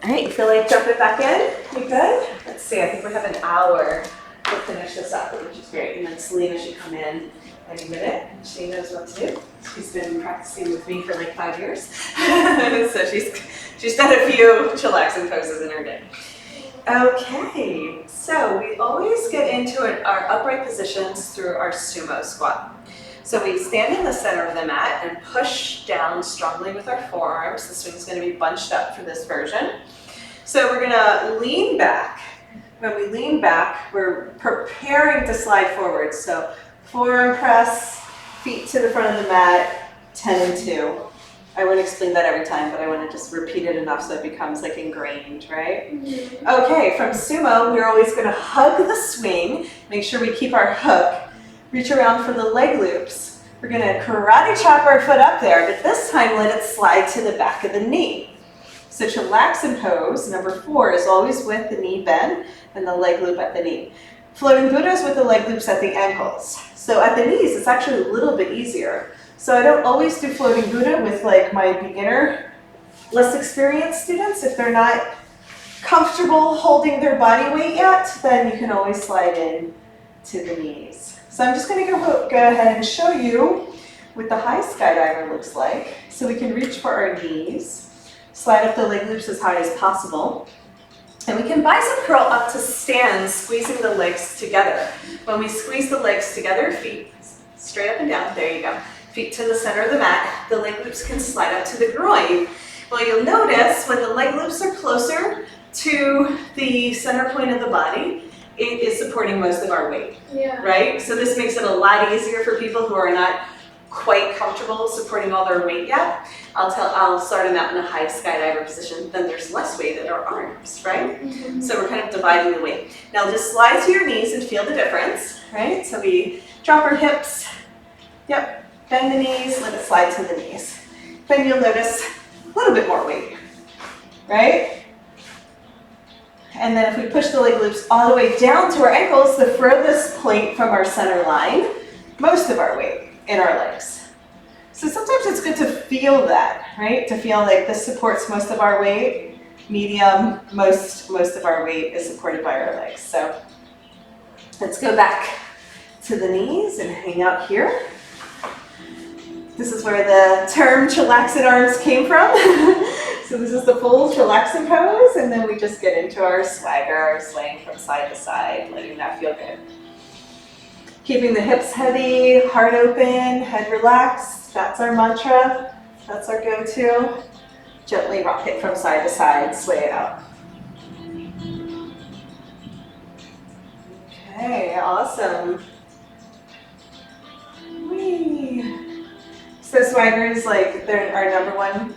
All right, you feel like jumping back in? You good? Let's see, I think we have an hour to finish this up, which is great. And then Selena should come in any minute. She knows what to do. She's been practicing with me for like 5 years. So she's done a few chillaxin poses in her day. Okay, so we always get into our upright positions through our sumo squat. So we stand in the center of the mat and push down strongly with our forearms. The swing is going to be bunched up for this version. So we're going to lean back. When we lean back, we're preparing to slide forward. So forearm press, feet to the front of the mat, 10 and 2. I wouldn't explain that every time, but I want to just repeat it enough so it becomes like ingrained, right? Mm-hmm. Okay, from sumo, we're always going to hug the swing. Make sure we keep our hook. Reach around for the leg loops. We're going to karate chop our foot up there, but this time let it slide to the back of the knee. So Chillaxin pose, number 4, is always with the knee bend and the leg loop at the knee. Floating Buddha is with the leg loops at the ankles. So at the knees, it's actually a little bit easier. So I don't always do floating Buddha with like my beginner, less experienced students. If they're not comfortable holding their body weight yet, then you can always slide in to the knees. So I'm just going to go ahead and show you what the high skydiver looks like. So we can reach for our knees, slide up the leg loops as high as possible. And we can bicep curl up to stand, squeezing the legs together. When we squeeze the legs together, feet straight up and down, there you go. Feet to the center of the mat, the leg loops can slide up to the groin. Well, you'll notice when the leg loops are closer to the center point of the body, it is supporting most of our weight, right? So this makes it a lot easier for people who are not quite comfortable supporting all their weight yet. I'll start them out in a high skydiver position, then there's less weight at our arms, right? Mm-hmm. So we're kind of dividing the weight. Now just slide to your knees and feel the difference, right? So we drop our hips, yep, bend the knees, let it slide to the knees. Then you'll notice a little bit more weight, right? And then if we push the leg loops all the way down to our ankles, the furthest point from our center line, most of our weight in our legs. So sometimes it's good to feel that, right? To feel like this supports most of our weight, medium, most of our weight is supported by our legs. So let's go back to the knees and hang out here. This is where the term chillaxin arms came from. So this is the full chillaxin pose, and then we just get into our swagger, our swaying from side to side, letting that feel good. Keeping the hips heavy, heart open, head relaxed. That's our mantra. That's our go-to. Gently rock it from side to side, sway it out. Okay, awesome. Whee. So swagger is like our number one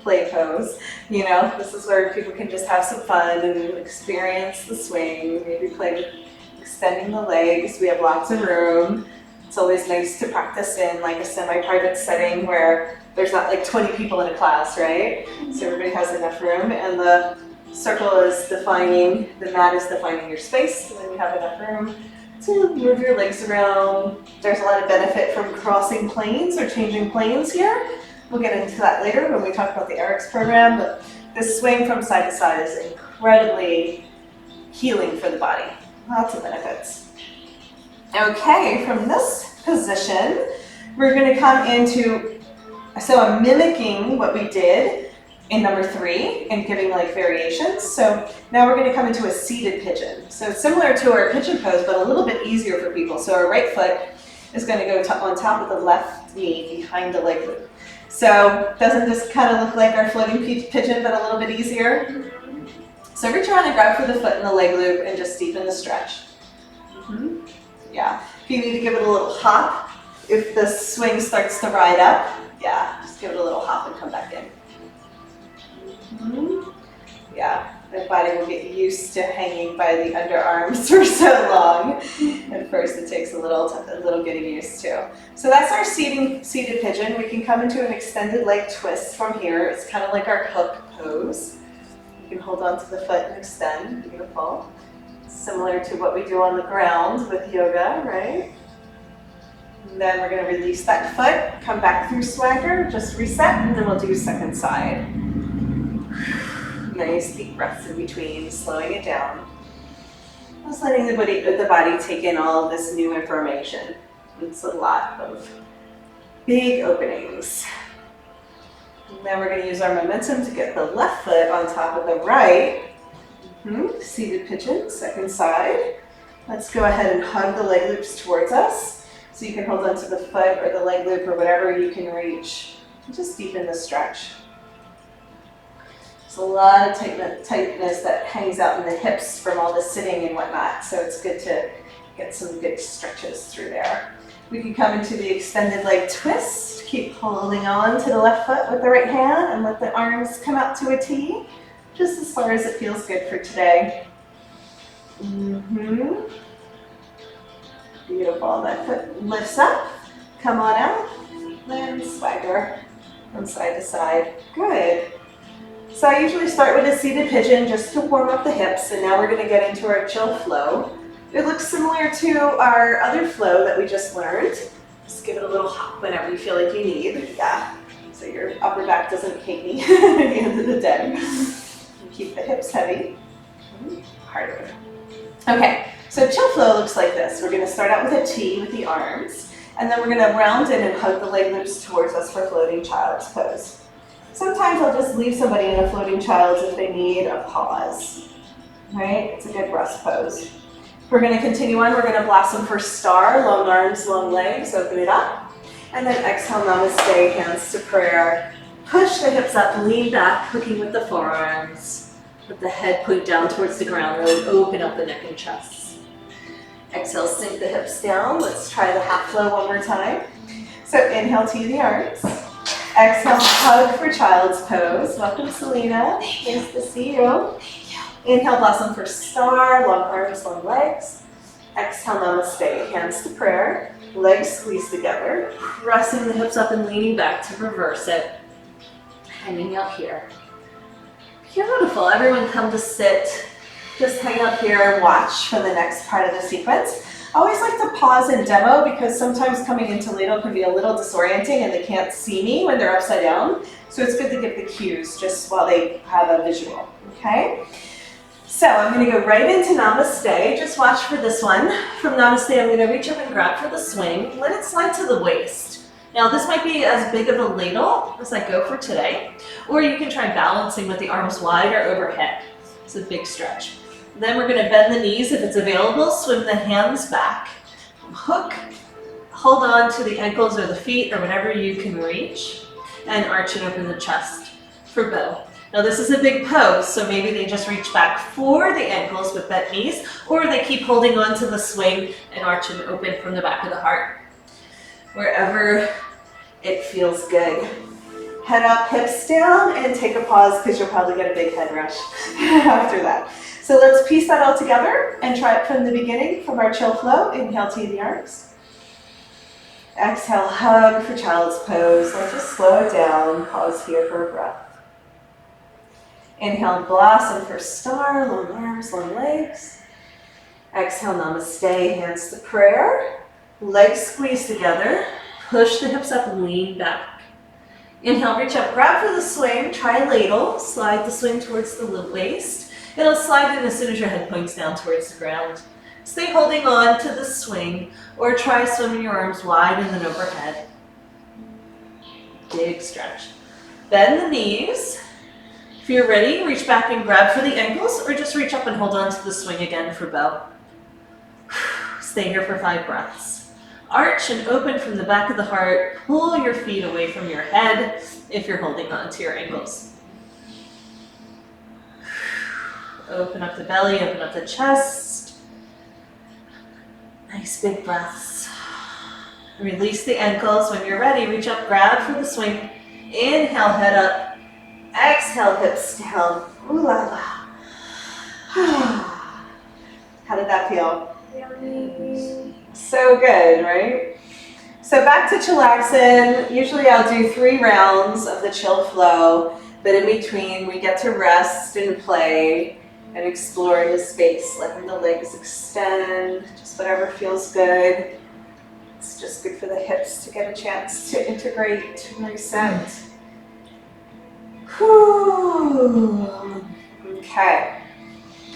play pose. You know, this is where people can just have some fun and experience the swing, maybe play with extending the legs. We have lots of room. It's always nice to practice in like a semi-private setting where there's not like 20 people in a class, right? So everybody has enough room, and the circle is defining, the mat is defining your space, and then you have enough room to move your legs around. There's a lot of benefit from crossing planes or changing planes here. We'll get into that later when we talk about the AYRx program, but this swing from side to side is incredibly healing for the body. Lots of benefits. Okay, from this position, we're going to come into, so I'm mimicking what we did in number 3 and giving like variations. So now we're going to come into a seated pigeon. So similar to our pigeon pose, but a little bit easier for people. So our right foot is going to go on top of the left knee behind the leg loop. So doesn't this kind of look like our floating pigeon, but a little bit easier? So reach around and grab for the foot and the leg loop and just deepen the stretch. Mm-hmm. Yeah, if you need to give it a little hop, if the swing starts to ride up, yeah, just give it a little hop and come back in. Mm-hmm. Yeah, the body will get used to hanging by the underarms for so long. At first it takes a little getting used to. So that's our seated pigeon. We can come into an extended leg twist from here. It's kind of like our hook pose. You can hold on to the foot and extend, beautiful. Similar to what we do on the ground with yoga, right? And then we're going to release that foot, come back through swagger, just reset, and then we'll do second side. Nice deep breaths in between, slowing it down. Just letting the body take in all of this new information. It's a lot of big openings. And then we're going to use our momentum to get the left foot on top of the right. Seated pigeon, second side. Let's go ahead and hug the leg loops towards us. So you can hold onto the foot or the leg loop or whatever you can reach. Just deepen the stretch. There's a lot of tightness that hangs out in the hips from all the sitting and whatnot. So it's good to get some good stretches through there. We can come into the extended leg twist. Keep holding on to the left foot with the right hand and let the arms come out to a T. Just as far as it feels good for today. Beautiful. That foot lifts up. Come on out. Then swagger from side to side. Good. So I usually start with a seated pigeon just to warm up the hips, and now we're going to get into our chill flow. It looks similar to our other flow that we just learned. Just give it a little hop whenever you feel like you need. Yeah. So your upper back doesn't hate me at the end of the day. Keep the hips heavy. Harder. Okay, so chill flow looks like this. We're going to start out with a T with the arms, and then we're going to round in and hug the leg loops towards us for floating child's pose. Sometimes I'll just leave somebody in a floating child's if they need a pause. Right? It's a good rest pose. We're going to continue on. We're going to blossom for star, long arms, long legs, open it up. And then exhale, namaste, hands to prayer. Push the hips up, lean back, hooking with the forearms. Let the head point down towards the ground, really open up the neck and chest. Exhale, sink the hips down. Let's try the half flow one more time. So inhale, T the arms. Exhale, hug for child's pose. Welcome, Selena. Nice to see you. Inhale, blossom for star, long arms, long legs. Exhale, namaste, hands to prayer. Legs squeeze together. Pressing the hips up and leaning back to reverse it. Hanging out here. Beautiful. Everyone come to sit. Just hang out here and watch for the next part of the sequence. I always like to pause and demo because sometimes coming into ladle can be a little disorienting and they can't see me when they're upside down. So it's good to give the cues just while they have a visual, okay? So I'm going to go right into namaste. Just watch for this one. From namaste, I'm going to reach up and grab for the swing. Let it slide to the waist. Now this might be as big of a ladle as I go for today, or you can try balancing with the arms wide or overhead. It's a big stretch. Then we're going to bend the knees if it's available, swim the hands back, hook, hold on to the ankles or the feet or whatever you can reach, and arch and open the chest for bow. Now this is a big pose, so maybe they just reach back for the ankles with bent knees, or they keep holding on to the swing and arch and open from the back of the heart. Wherever it feels good. Head up, hips down, and take a pause because you'll probably get a big head rush after that. So let's piece that all together and try it from the beginning, from our chill flow. Inhale, T the arms. Exhale, hug for child's pose. Let's just slow it down. Pause here for a breath. Inhale, blossom for star, long arms, long legs. Exhale, namaste, hands to prayer. Legs squeeze together. Push the hips up and lean back. Inhale, reach up, grab for the swing. Try ladle. Slide the swing towards the waist. It'll slide in as soon as your head points down towards the ground. Stay holding on to the swing, or try swimming your arms wide and then overhead. Big stretch. Bend the knees. If you're ready, reach back and grab for the ankles, or just reach up and hold on to the swing again for bow. Stay here for 5 breaths. Arch and open from the back of the heart. Pull your feet away from your head if you're holding on to your ankles. Open up the belly, open up the chest. Nice big breaths. Release the ankles. When you're ready, reach up, grab for the swing. Inhale, head up. Exhale, hips down. Ooh la la. How did that feel? So good, right? So back to Chillaxin. Usually I'll do 3 rounds of the chill flow, but in between we get to rest and play and explore in the space, letting the legs extend, just whatever feels good. It's just good for the hips to get a chance to integrate and reset. Whew. Okay.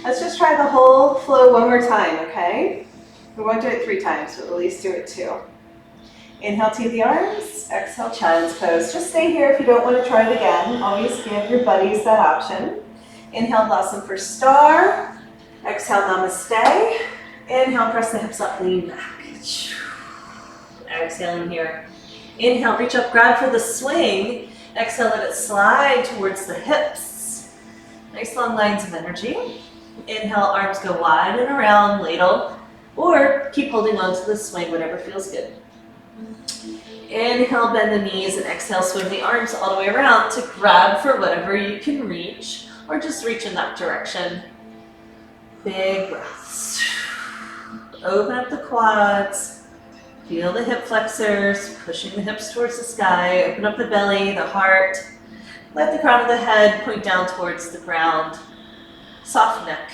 Let's just try the whole flow one more time, okay? We won't do it 3 times, but at least do it 2. Inhale, tee the arms. Exhale, child's pose. Just stay here if you don't want to try it again. Always give your buddies that option. Inhale, blossom for star. Exhale, namaste. Inhale, press the hips up, lean back. Exhaling here. Inhale, reach up, grab for the swing. Exhale, let it slide towards the hips. Nice long lines of energy. Inhale, arms go wide and around, ladle, or keep holding on to the swing, whatever feels good. Inhale, bend the knees, and exhale, swing the arms all the way around to grab for whatever you can reach, or just reach in that direction. Big breaths. Open up the quads. Feel the hip flexors, pushing the hips towards the sky. Open up the belly, the heart. Let the crown of the head point down towards the ground. Soft neck.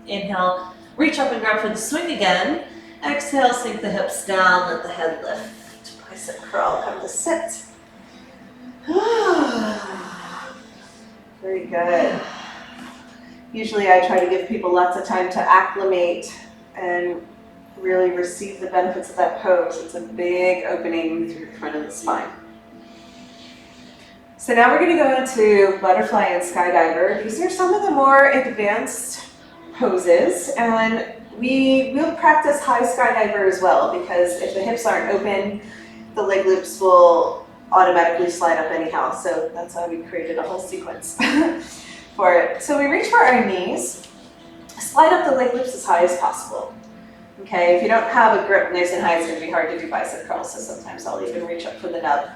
Inhale, reach up and grab for the swing again. Exhale, sink the hips down, let the head lift. Bicep curl, come to sit. Very good. Usually I try to give people lots of time to acclimate and really receive the benefits of that pose. It's a big opening through the front of the spine. So now we're going to go into butterfly and skydiver. These are some of the more advanced poses, and we will practice high skydiver as well, because if the hips aren't open, the leg loops will automatically slide up anyhow. So that's why we created a whole sequence for it. So we reach for our knees, slide up the leg loops as high as possible. Okay, if you don't have a grip nice and high, it's going to be hard to do bicep curls, so sometimes I'll even reach up for the nub.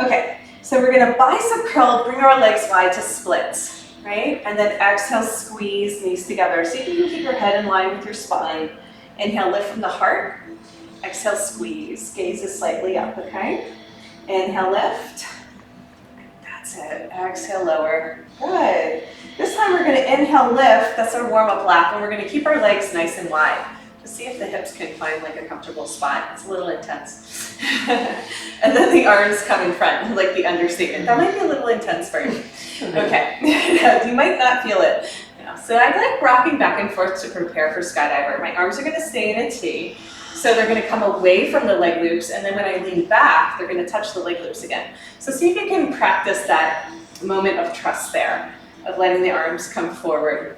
Okay, so we're going to bicep curl, bring our legs wide to splits, right? And then exhale, squeeze knees together. See if you can keep your head in line with your spine. Inhale, lift from the heart. Exhale, squeeze. Gaze is slightly up, okay? Inhale, lift. That's it. Exhale, lower. Good. This time we're going to inhale, lift. That's our warm-up lap, and we're going to keep our legs nice and wide. See if the hips can find like a comfortable spot. It's a little intense. And then the arms come in front, like the understatement. That might be a little intense for you. Okay, you might not feel it. Yeah. So I like rocking back and forth to prepare for skydiver. My arms are gonna stay in a T, so they're gonna come away from the leg loops, and then when I lean back, they're gonna touch the leg loops again. So see if you can practice that moment of trust there, of letting the arms come forward.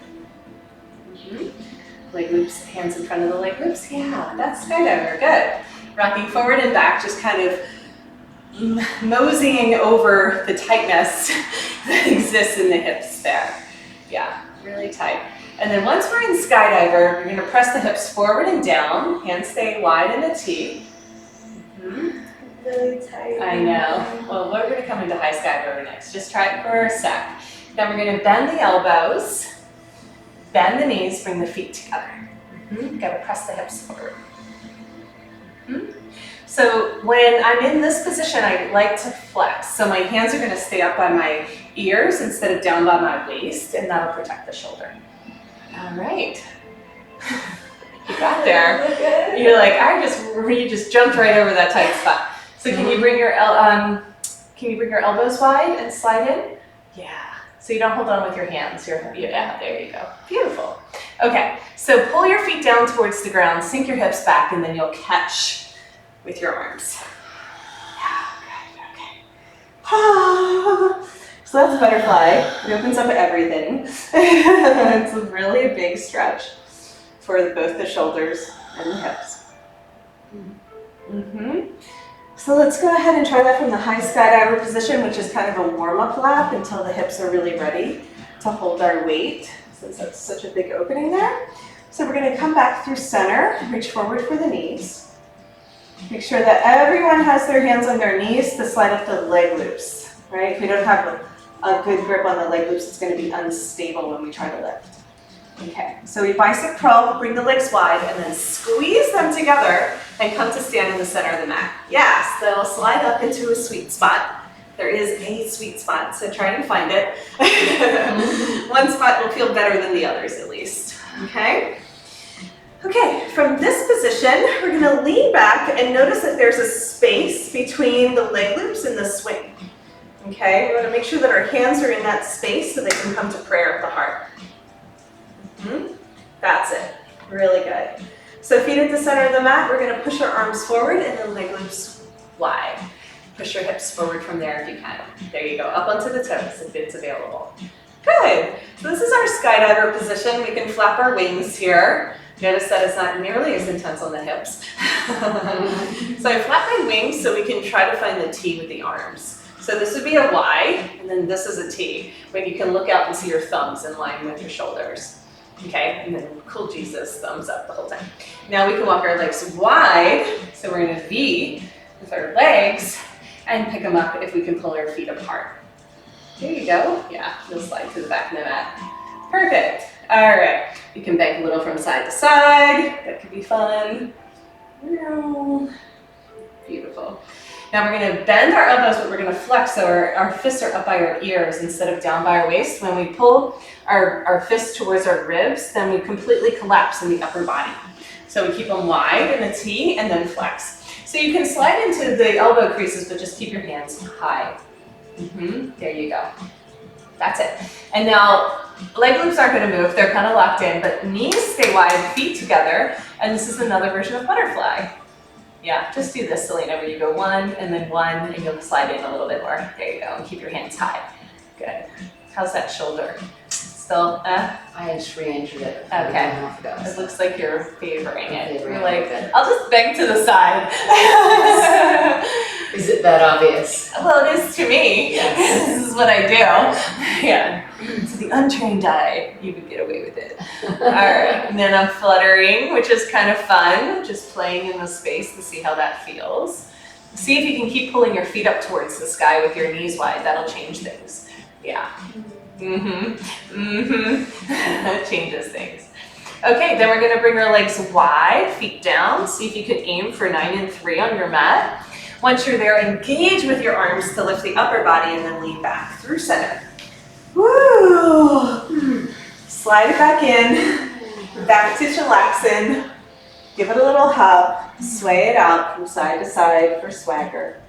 Leg loops, hands in front of the leg loops. Yeah, that's skydiver. Good. Rocking forward and back, just kind of moseying over the tightness that exists in the hips there. Yeah, really tight. And then once we're in skydiver, we're going to press the hips forward and down. Hands stay wide in a T. Really tight. I know. Well, we're going to come into high skydiver next. Just try it for a sec. Then we're going to bend the elbows. Bend the knees, bring the feet together. Gotta press the hips forward. So when I'm in this position, I like to flex. So my hands are gonna stay up by my ears instead of down by my waist, and that'll protect the shoulder. All right. You got there. You're like, you just jumped right over that tight spot. So can you bring your elbows wide and slide in? Yeah. So you don't hold on with your hands. Yeah, there you go. Beautiful. Okay, so pull your feet down towards the ground, sink your hips back, and then you'll catch with your arms. Yeah, good, okay. So that's butterfly. It opens up everything. It's really a big stretch for both the shoulders and the hips. So let's go ahead and try that from the high skydiver position, which is kind of a warm-up lap until the hips are really ready to hold our weight, since that's such a big opening there. So we're going to come back through center, reach forward for the knees. Make sure that everyone has their hands on their knees to slide up the leg loops, right? If we don't have a good grip on the leg loops, it's going to be unstable when we try to lift. Okay, so we bicep curl, bring the legs wide, and then squeeze them together and come to stand in the center of the mat. Yes, they'll slide up into a sweet spot. There is a sweet spot, so try and find it. One spot will feel better than the others, at least. Okay? Okay, from this position, we're going to lean back and notice that there's a space between the leg loops and the swing. Okay, we want to make sure that our hands are in that space so they can come to prayer at the heart. That's it. Really good. So feet at the center of the mat, we're going to push our arms forward and then leg loops wide. Push your hips forward from there if you can. There you go, up onto the toes if it's available. Good. So this is our skydiver position. We can flap our wings here. Notice that it's not nearly as intense on the hips. So I flap my wings so we can try to find the T with the arms. So this would be a Y, and then this is a T, when you can look out and see your thumbs in line with your shoulders. Okay, and then cool Jesus, thumbs up the whole time. Now we can walk our legs wide, so we're in a V with our legs, and pick them up if we can pull our feet apart. There you go. Yeah, you'll slide to the back of the mat. Perfect. All right, you can bend a little from side to side. That could be fun. Beautiful. Now we're going to bend our elbows, but we're going to flex so our fists are up by our ears instead of down by our waist. When we pull our fists towards our ribs, then we completely collapse in the upper body. So we keep them wide in a T and then flex. So you can slide into the elbow creases, but just keep your hands high. There you go. That's it. And now leg loops aren't going to move. They're kind of locked in, but knees stay wide, feet together. And this is another version of butterfly. Yeah, just do this, Selena, where you go one and then one, and you'll slide in a little bit more. There you go, and keep your hands high. Good. How's that shoulder? Still, I just re-injured it. Okay. It looks like you're favoring it. You're like, I'll just bang to the side. Is it that obvious? Well, it is to me. Yes. This is what I do. Yeah. To the untrained eye, you could get away with it. All right. And then I'm fluttering, which is kind of fun. Just playing in the space to see how that feels. See if you can keep pulling your feet up towards the sky with your knees wide. That'll change things. Yeah. That changes things. Okay, then we're going to bring our legs wide, feet down. See if you can aim for 9 and 3 on your mat. Once you're there, engage with your arms to lift the upper body and then lean back through center. Woo! Slide it back in, back to Chillaxin. Give it a little hug, sway it out from side to side for swagger.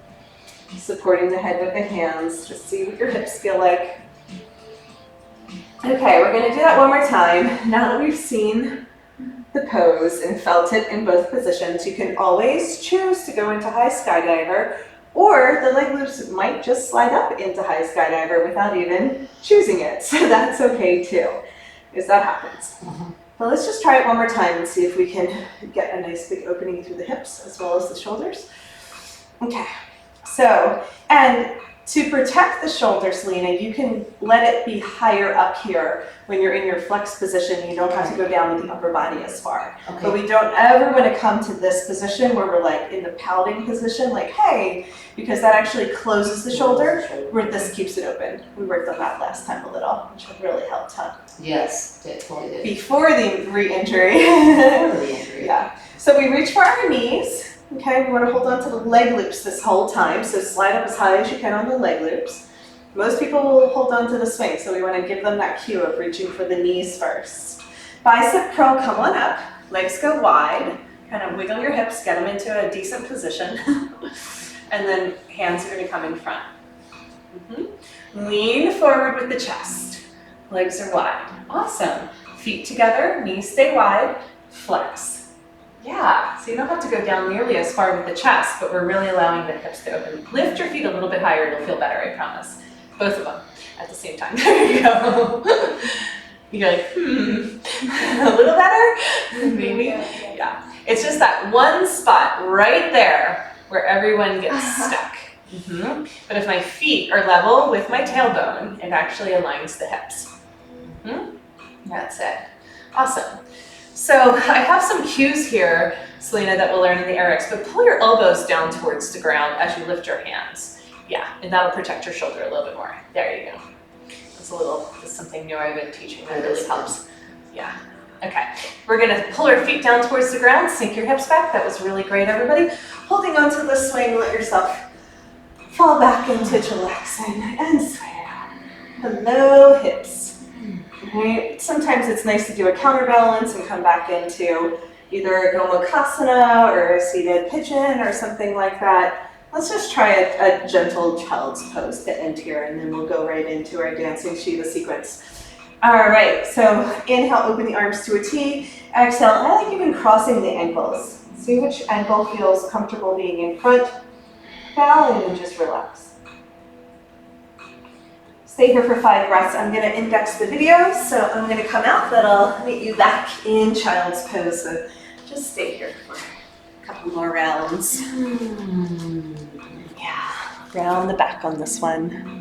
Supporting the head with the hands, just see what your hips feel like. Okay, we're going to do that one more time. Now that we've seen the pose and felt it in both positions, you can always choose to go into high skydiver, or the leg loops might just slide up into high skydiver without even choosing it. So that's okay too, because that happens. Well, let's just try it one more time and see if we can get a nice big opening through the hips as well as the shoulders. Okay, so, and to protect the shoulders, Selena, you can let it be higher up here when you're in your flex position. You don't have to go down with the upper body as far. Okay. But we don't ever want to come to this position where we're like in the pouting position, like, hey, because that actually closes the shoulder, where this keeps it open. We worked on that last time a little, which really helped, huh? Yes, it totally did. Before the re-injury. Yeah. So we reach for our knees. Okay, we want to hold on to the leg loops this whole time, so slide up as high as you can on the leg loops. Most people will hold on to the swing, so we want to give them that cue of reaching for the knees first. Bicep curl, come on up, legs go wide, kind of wiggle your hips, get them into a decent position, and then hands are going to come in front. Lean forward with the chest, legs are wide. Awesome. Feet together, knees stay wide, flex. Yeah, so you don't have to go down nearly as far with the chest, but we're really allowing the hips to open. Lift your feet a little bit higher, it'll feel better, I promise. Both of them at the same time. There you go. You're like, a little better? Maybe? Yeah. It's just that one spot right there where everyone gets stuck. But if my feet are level with my tailbone, it actually aligns the hips. That's it. Awesome. So I have some cues here, Selena, that we'll learn in the AYRx, but pull your elbows down towards the ground as you lift your hands. Yeah, and that'll protect your shoulder a little bit more. There you go. That's something new I've been teaching that really helps. Yeah, okay. We're gonna pull our feet down towards the ground, sink your hips back. That was really great, everybody. Holding onto the swing, let yourself fall back into Chillaxin and sway out. Hello, hips. Right. Sometimes it's nice to do a counterbalance and come back into either a Gomukhasana or a seated pigeon or something like that. Let's just try a gentle child's pose to end here, and then we'll go right into our dancing Shiva sequence. All right, so inhale, open the arms to a T. Exhale, I like even crossing the ankles. See which ankle feels comfortable being in front. Bow in and just relax. Stay here for 5 breaths. I'm gonna index the video, so I'm gonna come out, but I'll meet you back in child's pose. So just stay here for a couple more rounds. Yeah, round the back on this one.